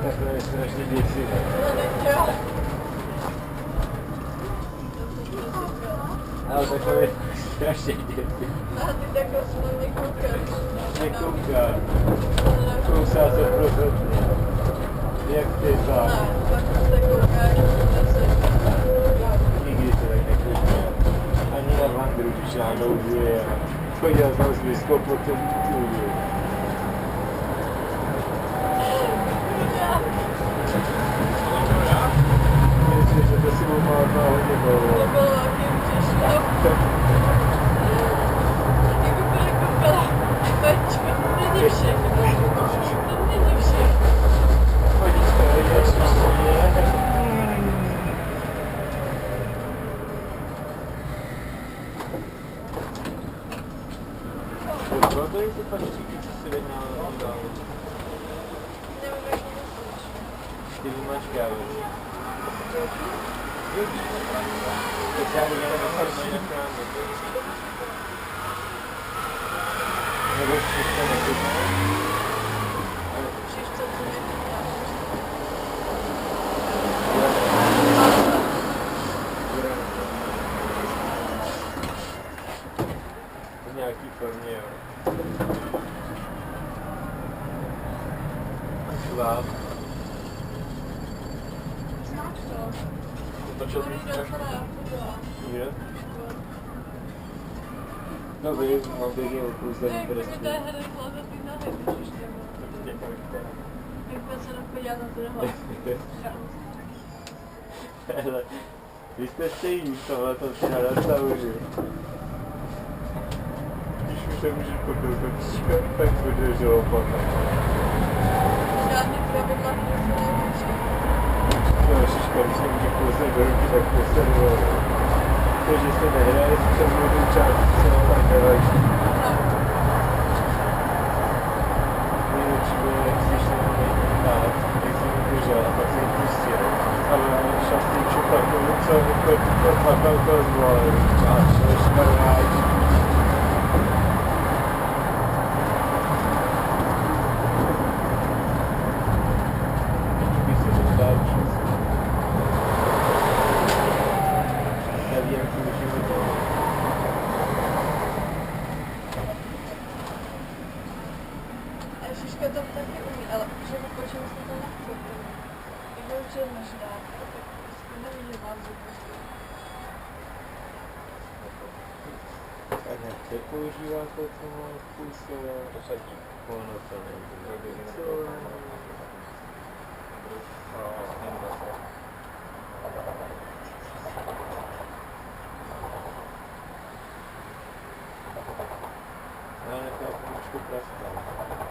Takhle je strašně děsivé. Ale takhle je strašně děsivé. A ty takhle jsme nekoukáš. Nekoukám. Kousá se rozhodně. Jak ty tak? Ne, tak se koukáš, zase. Nikdy se tak nekoukám. Ani na vandru, když já nouzuje a chodil jsem s viskou po celý tůli. Myslím, že to si mu má hodně bavilo. To bylo taky těžké. Kdyby byla koukala, Peťko, není všechno. To není všechno. Chodíčka, jdeš na mě. Proto je to pačičky, co si veď na dál. Nevím, jak to myslíš. Ty máš kávu. Teď já bych jenom nechal jinak ráno. Nebo všechno nekutné. Víš, co to je? V nějaký formě, jo. Šláp. Znáš to? Otočil To bych jde strašně. dobré, to dělá. Je? No vím, mám běžně okouzlený Jak prsty. mi to je hned hlavě ty nohy, když jdeme. Jak se napodívat na tu nohu. Hele, vy jste stejný v tomhle, to si nastavuju. Když už se můžeš pokoukat, tak budeš opak. Žádný pravidla nejsou. No, Šiška, když se může kousat do ruky, tak posedlo. To, že se nehraje s přemluvou částí, tak nevadí. Nejlepší bylo, jak si šli na nejmí pát, jak jsem ji držel a pak jsem ji pustil. Ale šastý čupak, co opět odpakal to zvolil. A šli šmarváč. Žižka to taky umí, ale že mi počím jsme to nechceli. Jak ho učil než dát, tak prostě neví, že mám zuby. A nechce používat to, co má způsobem. Posadí. Ono to nejde. Já nechápu trošku prastat.